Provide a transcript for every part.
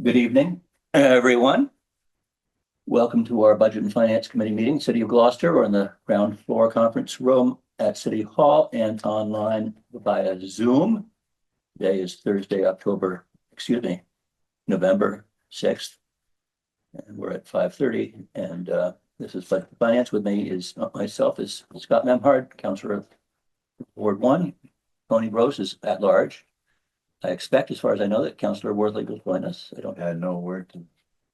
Good evening, everyone. Welcome to our Budget and Finance Committee meeting, City of Gloucester. We're in the ground floor conference room at City Hall and online via Zoom. Today is Thursday, November 6th. And we're at 5:30. And this is Budget and Finance. With me is myself is Scott Memhard, Councilor of Ward 1. Tony Gross is at large. I expect, as far as I know, that Councilor Worthley will join us. I don't Had no word to.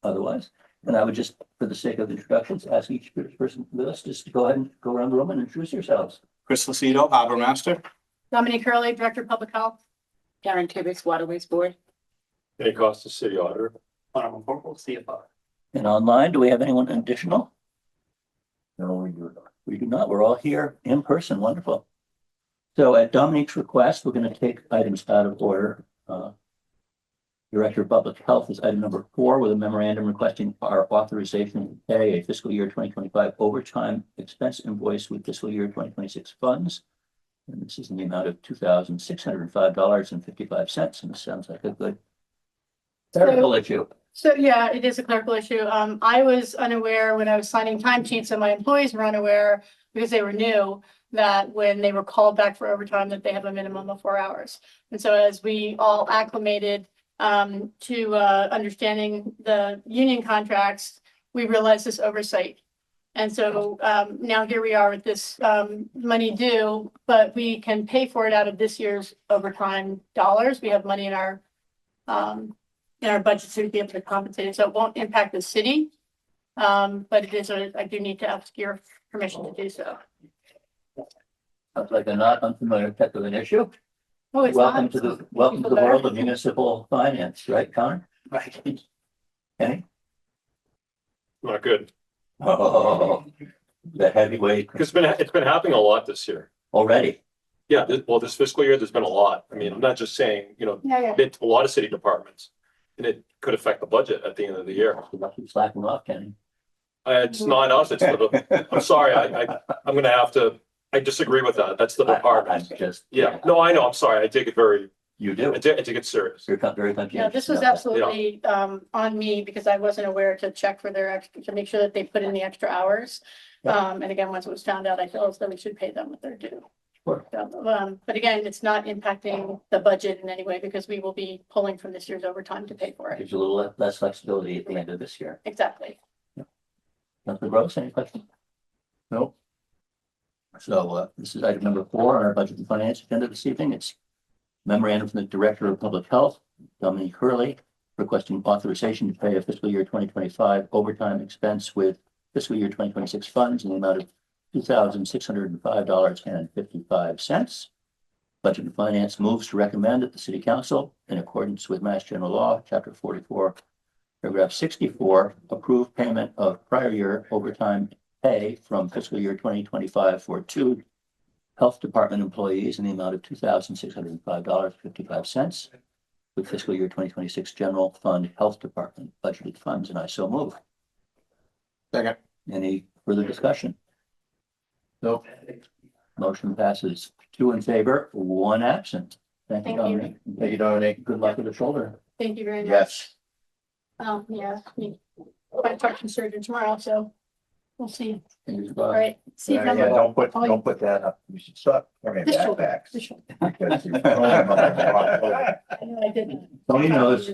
otherwise. And I would just, for the sake of introductions, ask each person with us just to go ahead and go around the room and introduce yourselves. Chris Lucido, Harbor Master. Dominique Curley, Director of Public Health. Karen Tibbetts, Waterways Board. Any cost to city auditor. Honorable Corporal, CFO. And online, do we have anyone additional? No, we do not. We do not. We're all here in person. Wonderful. So at Dominique's request, we're going to take items out of order. Director of Public Health is item number 4 with a memorandum requesting our authorization to pay a fiscal year 2025 overtime expense invoice with fiscal year 2026 funds. And this is in the amount of $2,605.55. And this sounds like a good clerical issue. So yeah, it is a clerical issue. I was unaware when I was signing timesheets, and my employees were unaware because they were new, that when they were called back for overtime, that they have a minimum of 4 hours. And so as we all acclimated to understanding the union contracts, we realized this oversight. And so now here we are with this money due, but we can pay for it out of this year's overtime dollars. We have money in our budget to be able to compensate it, so it won't impact the city. But it is I do need to ask your permission to do so. Sounds like a not unfamiliar type of an issue. Oh, it's Welcome not. to the world of municipal finance, right, Connor? Right. Kenny? Not good. Oh, the heavyweight It's been happening a lot this year. already. Yeah, this fiscal year, there's been a lot. I mean, I'm not just saying, Yeah. a lot of city departments. And it could affect the budget at the end of the year. Keep slacking off, Kenny. It's not us, I'm sorry, I'm gonna have to, I disagree with that. That's the department. I'm just. Yeah, no, I know, I'm sorry. I take it You do. I take it serious. You're very conscientious. Yeah, this was about that. absolutely on me because I wasn't aware to check for their extra, to make sure that they put in the extra hours. Yeah. And again, once it was found out, I feel as though we should pay them what they're due. Sure. So, but again, it's not impacting the budget in any way because we will be pulling from this year's overtime to pay for it. Gives you a little less flexibility at the end of this year. Exactly. Councilor Gross, any questions? Nope. So this is item number 4 on our budget and finance agenda this evening. It's memorandum from the Director of Public Health, Dominique Curley, requesting authorization to pay a fiscal year 2025 overtime expense with fiscal year 2026 funds in the amount of $2,605.55. Budget and Finance moves to recommend that the City Council, in accordance with Mass General Law, Chapter 44, Paragraph 64, approve payment of prior year overtime pay from fiscal year 2025 for 2 Health Department employees in the amount of $2,605.55 with fiscal year 2026 General Fund Health Department budgeted funds, and I so move. Second. Any further discussion? Nope. Motion passes 2 in favor, 1 absent. Thank you, Thank you. Dominic. Thank you, Dominic. Good luck with the shoulder. Thank you very much. Yes. Yeah, I talk to the surgeon tomorrow, so we'll see. Fingers All crossed. right. See you. Yeah, don't put that up. You should stop. Okay, This shoulder, backpacks. this shoulder. Because you're throwing them up in the wrong place. I know I didn't. Tony knows.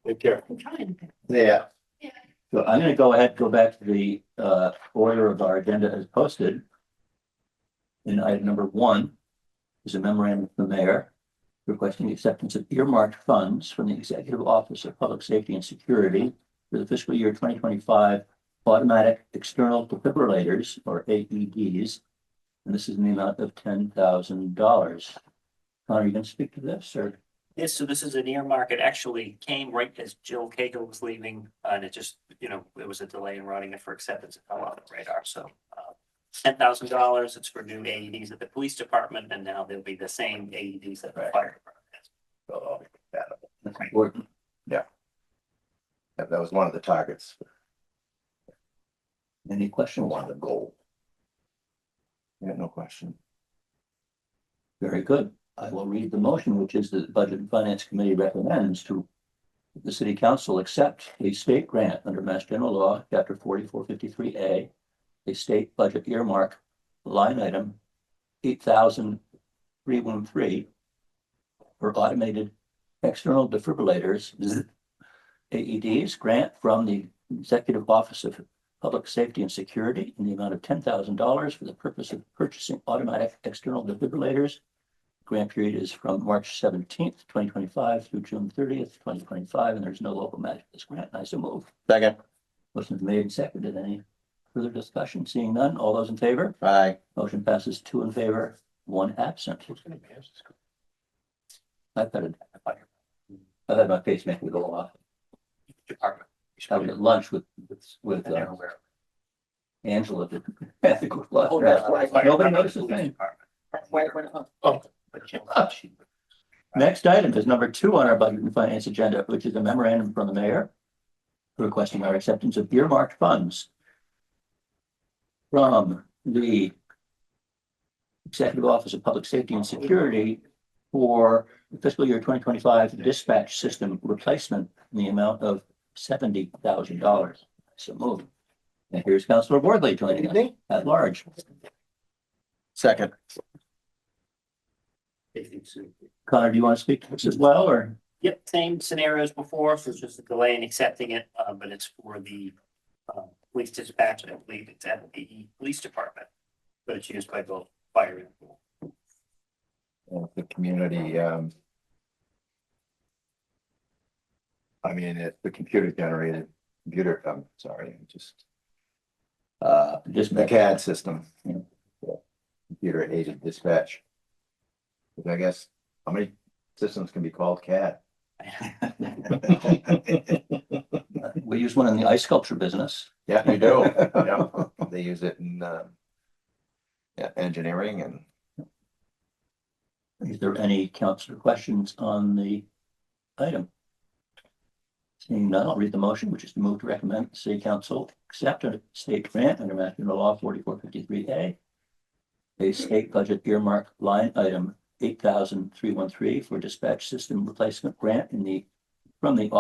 Take care. I'm trying. Yeah. So I'm going to go back to the order of our agenda as posted. In item number 1 is a memorandum from the mayor requesting acceptance of earmarked funds from the Executive Office of Public Safety and Security for the fiscal year 2025 automatic external defibrillators, or AEDs. And this is in the amount of $10,000. Connor, are you going to speak to this, or? Yes, so this is an earmark. It actually came right as Jill Cagle was leaving, and it just, there was a delay in running it for acceptance. It fell off the radar. So $10,000. It's for new AEDs at the police department, and now they'll be the same AEDs that the fire department has. Oh, That's important. that was one of the targets. Any questions? One of the goals. Yeah, no question. Very good. I will read the motion, which is that the Budget and Finance Committee recommends to the city council accept a state grant under Mass General Law, Chapter 4453A, a state budget earmark, line item 8,313 for automated external defibrillators, AEDs, grant from the Executive Office of Public Safety and Security in the amount of $10,000 for the purpose of purchasing automatic external defibrillators. Grant period is from March 17th, 2025 through June 30th, 2025, and there's no local match for this grant. I so move. Second. Motion's made and seconded. Any further discussion? Seeing none, all those in favor? Aye. Motion passes 2 in favor, 1 absent. I've had my pacemaker go off. Department. I was at lunch with Angela at the Gloucester. Oh, that's right. Nobody noticed a thing. Next item is number 2 on our budget and finance agenda, which is a memorandum from the mayor requesting our acceptance of earmarked funds from the Executive Office of Public Safety and Security for fiscal year 2025 dispatch system replacement in the amount of $70,000. So move. And here's Councilor Wardley joining us at large. Second. Connor, do you want to speak to this as well, or? Yep, same scenarios before, so it's just a delay in accepting it, but it's for the police dispatch, I believe it's at the police department. But it's used by both fire and pool. The community, I mean, it's the computer generated, the CAD system. Yeah. Computer aided dispatch. Which I guess, how many systems can be called CAD? We use one in the ice sculpture business. Yeah, you do. Yeah, they use it in engineering and. Is there any councilor questions on the item? Seeing none, I'll read the motion, which is to move to recommend the city council accept a state grant under Mass General Law 4453A, a state budget earmark line item 8,313 for dispatch system replacement grant from the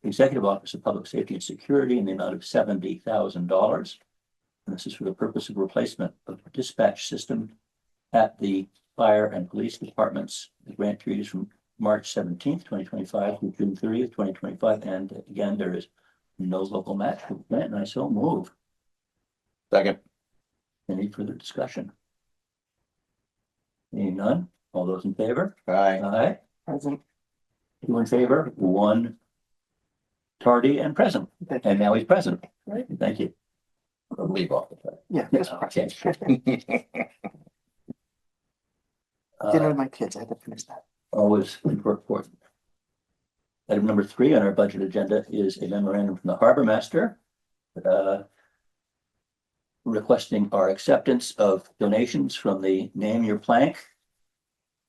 Executive Office of Public Safety and Security in the amount of $70,000. And this is for the purpose of replacement of the dispatch system at the fire and police departments. The grant period is from March 17th, 2025 through June 30th, 2025. And again, there is no local match for the grant, and I so move. Second. Any further discussion? Seeing none, all those in favor? Aye. Aye. Present. 2 in favor, 1 tardy and present. And now he's present. Right. Thank you. Leave off the top. Yeah, Okay. dinner with my kids, I had to finish that. Always important. Item number 3 on our budget agenda is a memorandum from the harbor master requesting our acceptance of donations from the Name Your Plank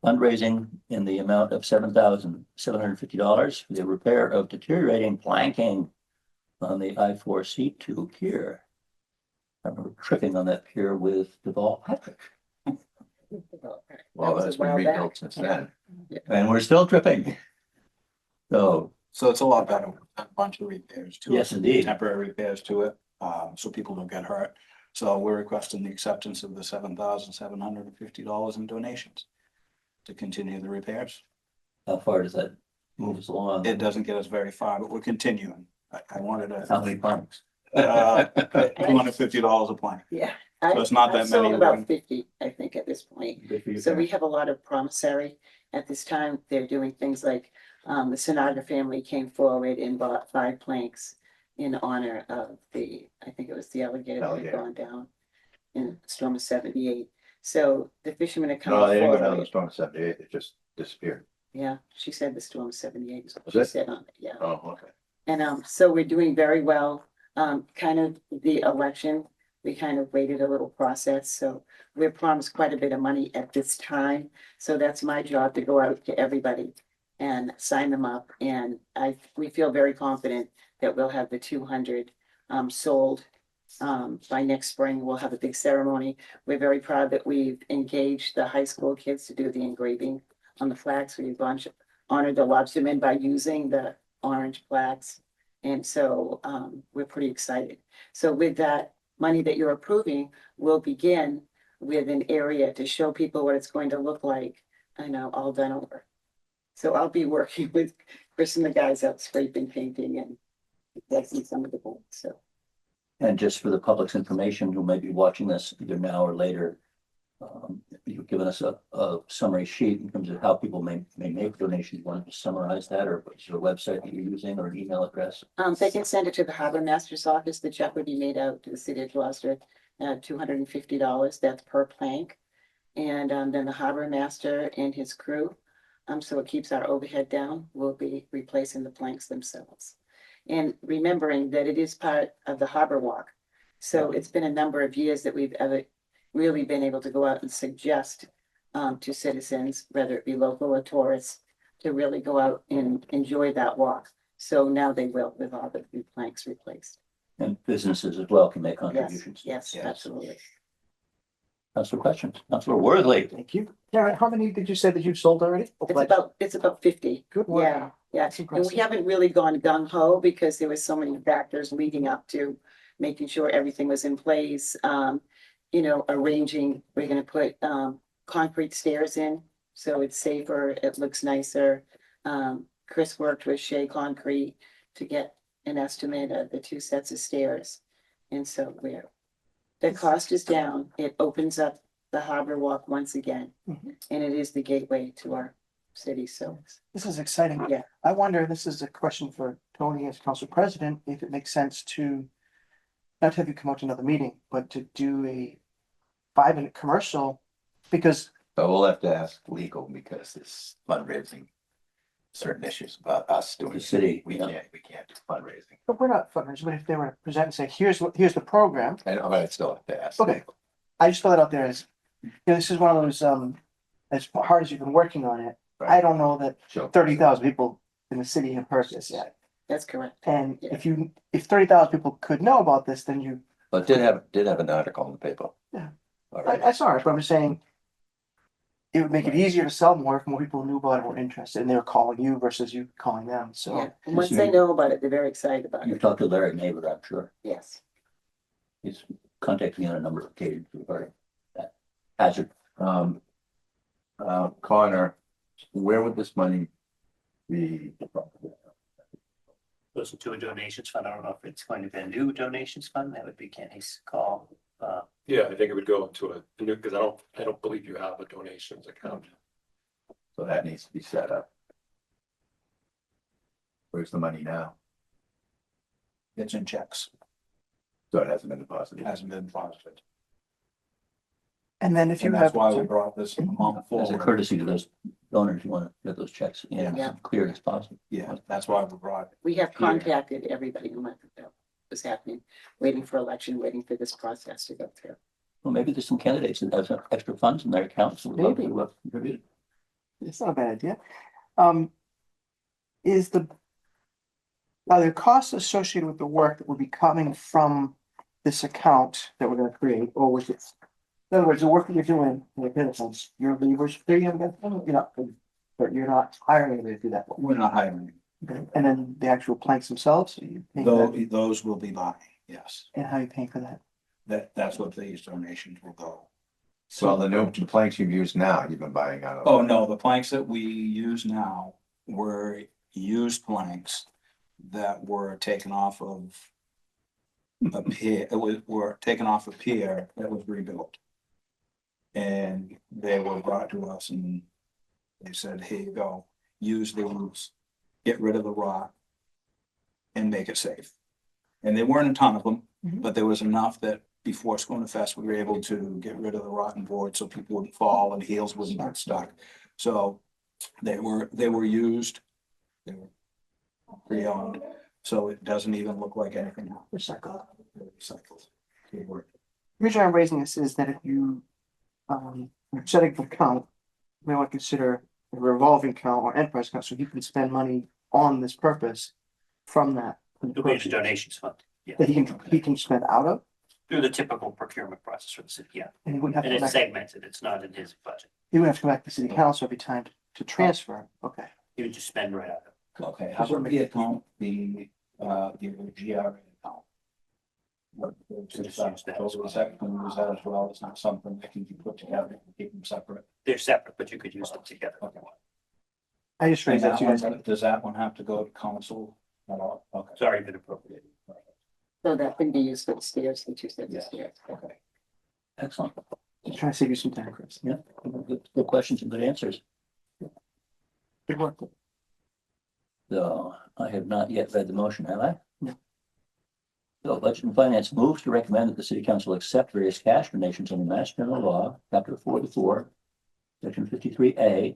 fundraising in the amount of $7,750 for the repair of deteriorating planking on the I-4C2 pier. I remember tripping on that pier with Deval Patrick, Well, that's been rebuilt since then. and we're still tripping. So, So it's a lot better, with a bunch of repairs to it. yes, indeed. Temporary repairs to it, so people don't get hurt. So we're requesting the acceptance of the $7,750 in donations to continue the repairs. How far does that move us along? It doesn't get us very far, but we're continuing. I wanted How to, many planks? $250 a plank. Yeah. So it's not that I've sold many. about 50, I think, at this point. So we have a lot of promissory. At this time, they're doing things like, the Sinaga family came forward and bought 5 planks in honor of I think it was the alligator that had gone down in the storm of 78. So the fishermen are coming No, they didn't go down the forward. storm of 78, it just disappeared. Yeah, she said the storm of 78 is what Was she it? said on it, yeah. Oh, okay. And so we're doing very well. Kind of the election, we kind of waited a little process, so we're promised quite a bit of money at this time. So that's my job to go out to everybody and sign them up. And we feel very confident that we'll have the 200 sold. By next spring, we'll have a big ceremony. We're very proud that we've engaged the high school kids to do the engraving on the flags. We've honored the lobstermen by using the orange plaques. And so, we're pretty excited. So with that money that you're approving, we'll begin with an area to show people what it's going to look like, I know, all done over. So I'll be working with Chris and the guys out scraping, painting and fixing some of the boards, so. And just for the public's information, who may be watching this either now or later, you've given us a summary sheet in terms of how people may make donations. You want to summarize that, or is there a website that you're using or an email address? They can send it to the harbor master's office. The check would be made out to the city of Gloucester, $250. That's per plank. And then the harbor master and his crew, so it keeps our overhead down, will be replacing the planks themselves. And remembering that it is part of the harbor walk. So it's been a number of years that we've ever really been able to go out and suggest to citizens, whether it be local or tourists, to really go out and enjoy that walk. So now they will, with all the new planks replaced. And businesses as well can make Yes, contributions. yes, Yes. absolutely. Councilor questions, Councilor Worthley. Thank you. Karen, how many did you say that you've sold already? It's about 50. Good work. Yeah, yeah. That's And impressive. we haven't really gone gung ho because there was so many factors leading up to making sure everything was in place. Arranging, we're gonna put concrete stairs in, so it's safer, it looks nicer. Chris worked with Shea Concrete to get an estimate of the 2 sets of stairs. And so the cost is down, it opens up the harbor walk once again. Mhm. And it is the gateway to our city, so. This is exciting. Yeah. I wonder, this is a question for Tony as council president, if it makes sense to not have you come out to another meeting, but to do a 5-minute commercial, because But we'll have to ask legal because it's fundraising. Certain issues about us doing. The city, We yeah. can't do fundraising. but we're not fundraisers, but if they were to present and say, here's the program, I know, but I still have to ask. Okay. I just throw it out there as, this is one of those, as hard as you've been working on it, I don't know that Sure. 30,000 people in the city have heard this yet. That's correct. And if 30,000 people could know about this, then you, But did have an article in the paper. Yeah. All right. I saw it, but I'm just saying. It would make it easier to sell more if more people knew about it, were interested, and they were calling you versus you calling them, Yeah, so. and once they know about it, they're very excited about You've it. talked to Larry Neighbor, I'm sure. Yes. He's contacted me on a number of occasions regarding that hazard. Connor, where would this money be? Goes into a donations fund. I don't know if it's going to be a new donations fund. That would be Kenny's call. Yeah, I think it would go into a new, because I don't believe you have a donations account. So that needs to be set up. Where's the money now? It's in checks. So it hasn't been It deposited. hasn't been deposited. And then if you And have. that's why we brought this amount As a forward. courtesy to those donors, you want to get those checks in Yeah. as clear as possible. Yeah, that's why we brought it. We have contacted everybody who might know what's happening, waiting for election, waiting for this process to go through. Well, maybe there's some candidates that have some extra funds in their accounts. Would love to Maybe. contribute. It's not a bad idea. Are there costs associated with the work that would be coming from this account that we're gonna create, or was it? In other words, the work that you're doing, like, in a sense, you're leavers, you're not hiring anybody to do that work. We're not hiring. Okay. And then the actual planks themselves, are you paying for that? Those will be buying, yes. And how are you paying for that? That's what these donations will go. So the planks you've used now, you've been buying out of. Oh, no, the planks that we use now were used planks that were taken off of a pier, were taken off a pier that was rebuilt. And they were brought to us and they said, here you go, use these, get rid of the rock and make it safe. And there weren't a ton of them, Mhm. but there was enough that before Schooner Fest, we were able to get rid of the rotten board so people wouldn't fall and heels wouldn't get stuck. So they were used. They were pre-owned, so it doesn't even look like anything else. Recycle. Recycled. Good work. The reason I'm raising this is that if you, you're setting the account, you may want to consider a revolving account or enterprise account, so you can spend money on this purpose from that. It'll be a donations fund. Yeah, That he can spend out of, through the typical procurement process for the city. Yeah, and he wouldn't have and to come it's back, segmented. It's not in his budget. he wouldn't have to come back to city council every time to transfer, okay. He would just spend right out of it. Okay, how about the account, the GRA account? What, Just use that as well. Can use that as well, it's not something that can be put together, and keep them separate. They're separate, but you could use them together. Okay. I just And raised that that to you guys. one, does that one have to go to council at all? Okay. It's already been appropriated. So that can be used for the stairs, the two sets of Yes. stairs. Okay. Excellent. Just trying to save you some time, Chris. Yeah, good questions and good answers. Good work. So I have not yet read the motion, have I? No. So Budget and Finance moves to recommend that the city council accept various cash donations under Mass General Law, Chapter 44, Section 53A,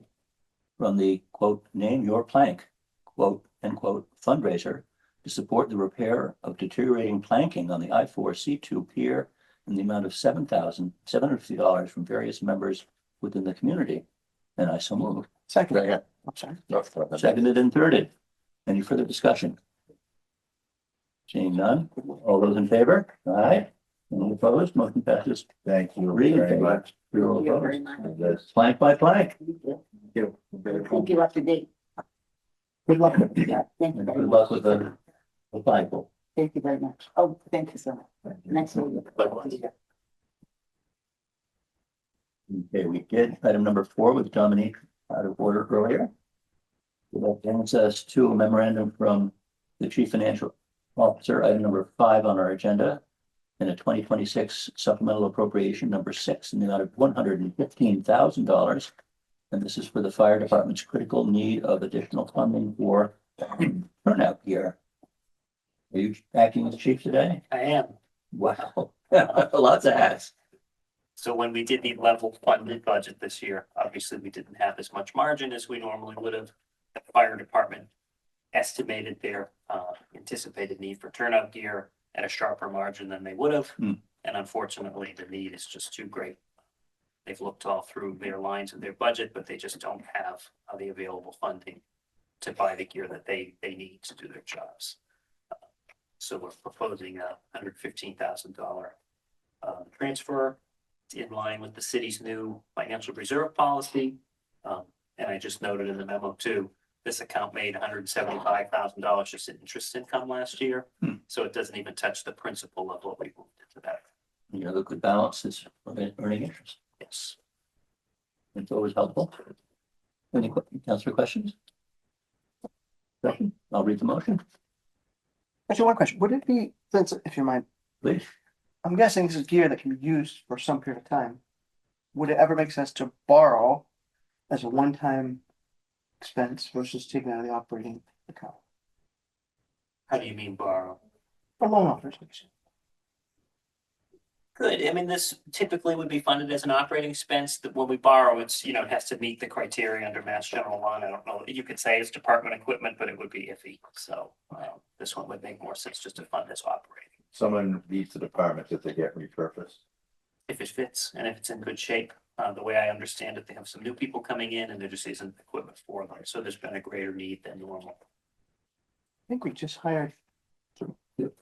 from the quote, name your plank, quote, end quote, fundraiser to support the repair of deteriorating planking on the I-4C2 pier in the amount of $7,750 from various members within the community. And I so move. Second. Second. I'm sorry. Seconded and thirded. Any further discussion? Seeing none, all those in favor? Aye. Any opposed? Motion passes. Thank you Three in very favor. much. Zero Thank you very opposed. much. Yes. Plank by plank. Keep you up to date. Good luck. Yeah, thank you And very good much. luck with the flagpole. Thank you very much. Oh, thank you so much. Next week. Okay, we did item number 4 with Dominique out of order earlier. So that brings us to a memorandum from the chief financial officer, item number 5 on our agenda. And a 2026 supplemental appropriation number 6 in the amount of $115,000. And this is for the fire department's critical need of additional funding for turnout gear. Are you acting as chief today? I am. Wow, lots of hats. So when we did the level funded budget this year, obviously we didn't have as much margin as we normally would have. The fire department estimated their anticipated need for turnout gear at a sharper margin than they would have. Hmm. And unfortunately, the need is just too great. They've looked all through their lines of their budget, but they just don't have the available funding to buy the gear that they need to do their jobs. So we're proposing a $115,000 transfer in line with the city's new financial reserve policy. And I just noted in the memo too, this account made $175,000 just in interest income last year. Hmm. So it doesn't even touch the principal of what we moved into that. You know, the good balance is earning interest. Yes. It's always helpful. Any councilor questions? Second, I'll read the motion, Actually, one question. Would it be, since, if you mind, please. I'm guessing this is gear that can be used for some period of time. Would it ever make sense to borrow as a one-time expense versus taking out of the operating account? How do you mean borrow? For loan authorization. Good. I mean, this typically would be funded as an operating expense that when we borrow, it's, you know, it has to meet the criteria under Mass General Law. And I don't know, you could say it's department equipment, but it would be iffy. So this one would make more sense just to fund as operating. Someone needs the department if they get repurposed. If it fits and if it's in good shape. The way I understand it, they have some new people coming in and there just isn't equipment for them. So there's been a greater need than normal. I think we just hired, Yep.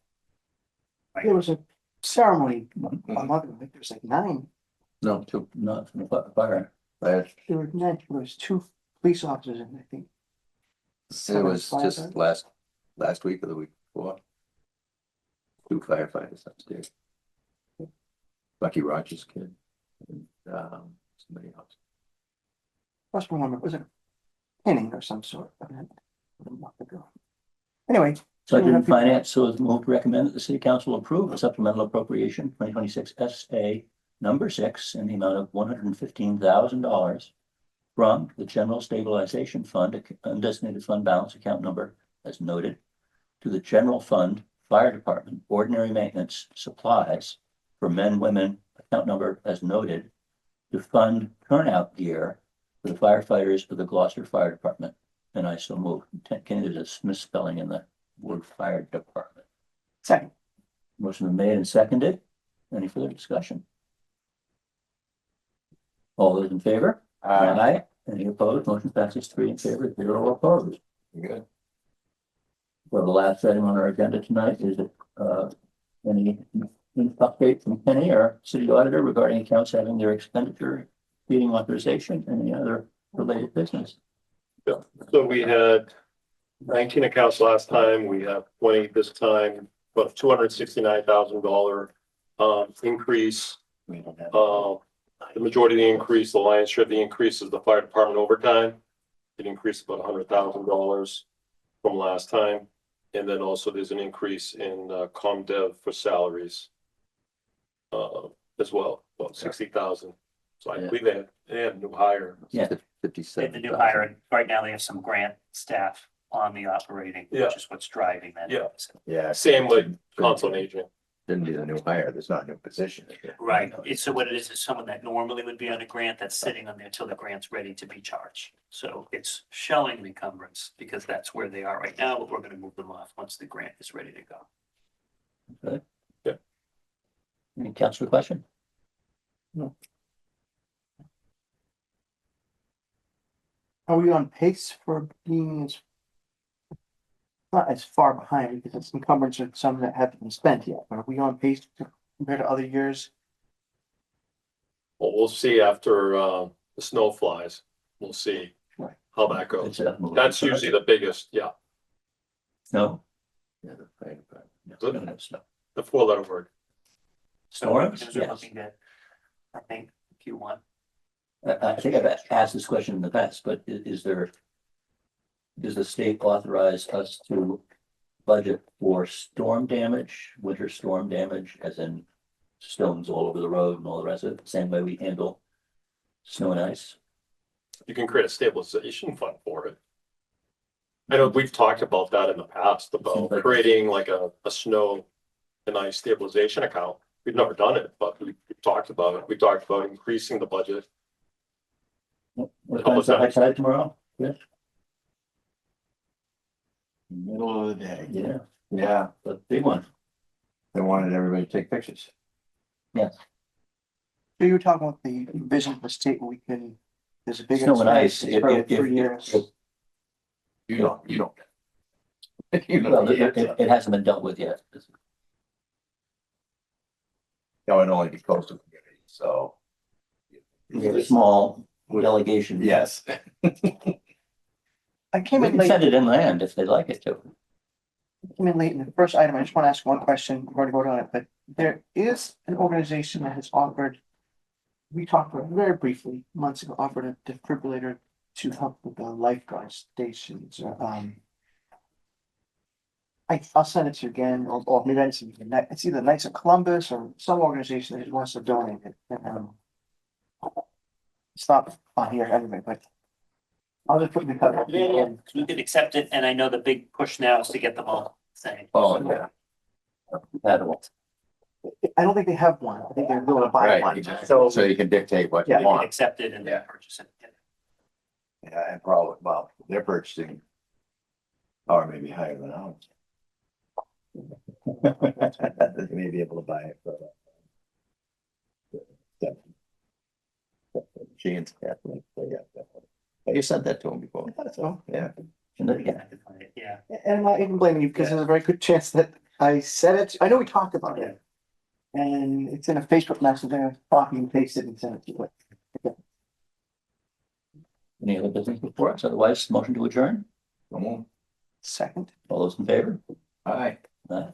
there was a ceremony a month ago. I think there was like 9. No, to, not from the fire. But There were 9, there was 2 police officers and I think. it was just last week or the week before. 2 firefighters upstairs. Bucky Rogers' kid. And somebody else. Must remember, was it a pinning or some sort of event a month ago? Anyway, Budget and Finance, so is moved to recommend that the city council approve a supplemental appropriation 2026 SA number 6 in the amount of $115,000 from the General Stabilization Fund, undesignated fund balance account number as noted, to the General Fund Fire Department Ordinary Maintenance Supplies for men, women, account number as noted, to fund turnout gear for the firefighters of the Gloucester Fire Department. And I so move. Kenny, there's a misspelling in the word fire department. second, Motion been made and seconded. Any further discussion? All those in favor? Aye. Any opposed? Motion passes 3 in favor, 0 opposed. Good. Well, the last item on our agenda tonight is any update from Kenny, our city auditor, regarding accounts having their expenditure exceeding authorization and any other related business. So we had 19 accounts last time, we have 20 this time, but $269,000 increase. We don't have. The majority of the increase, the lion's share of the increase is the fire department overtime. It increased about $100,000 from last time. And then also there's an increase in comm dev for salaries as well, about 60,000. So I Yeah. believe they had a new hire. Yeah. They 57. have the new hire, and right now they have some grant staff on the operating, Yeah. which is what's driving that. Yeah. deficit. Yeah. Same with console and agent. Didn't be the new hire, there's not a new position. Right, so what it is someone that normally would be on a grant that's sitting on there till the grant's ready to be charged. So it's showing an encumbrance because that's where they are right now, but we're gonna move them off once the grant is ready to go. Any council question? Are we on pace for being as not as far behind because it's encumbrance of some that haven't been spent yet, but are we on pace compared to other years? Well, we'll see after the snow flies. We'll see Right. how that goes. It's a moving That's target. usually the biggest, yeah, No. Yeah, the fire department. No, we don't have snow. the 4-letter word. So Storms? revenues are Yes. looking at, I think, Q1. I think I've asked this question in the past, but is there? Does the state authorize us to budget for storm damage, winter storm damage, as in stones all over the road and all the rest of it, the same way we handle snow and ice? You can create a stabilization fund for it. I know we've talked about that in the past, about Seems like- creating like a snow and ice stabilization account. We've never done it, but we've talked about it. We talked about increasing the budget. What Couple time's the high times. tide tomorrow? Yeah, Middle of the day. yeah, Yeah, the big one. they wanted everybody to take pictures. So you were talking about the vision of the state where we can, there's a big. Snow and ice, expense for if- 3 years. You don't. You Well, know, it hasn't been dealt with yet. that would only be coastal community, so. We have a small delegation. Yes. I came We in can late, send it inland if they'd like it to. came in late in the first item. I just want to ask one question. We've already voted on it, but there is an organization that has offered. We talked about it very briefly months ago, offered a defibrillator to help with the lifeguard stations. I'll send it to you again, or maybe I didn't see it. It's either Knights of Columbus or some organization that wants to donate it. And, it's not on here anyway, but I'll just put it in the cover. Yeah, we could accept it, and I know the big push now is to get them all saying. Oh, yeah. Compatible. I don't think they have one. I think they're going to buy Right, one. so you can dictate what you Yeah. We can want. accept it and then Yeah. purchase it. Yeah, and probably, well, they're purchasing. Or maybe higher than ours. They may be able to buy it for. Jeans, Kathleen, they got that one. You said that to him before. So, Yeah. And then again, I can find it, yeah. and I'm not even blaming you because there's a very good chance that I said it. I know we talked about it. And it's in a Facebook message. I'm gonna copy and paste it and send it to you. any other business before us? Otherwise, motion to adjourn? Come on. Second. All those in favor? All right. Aye.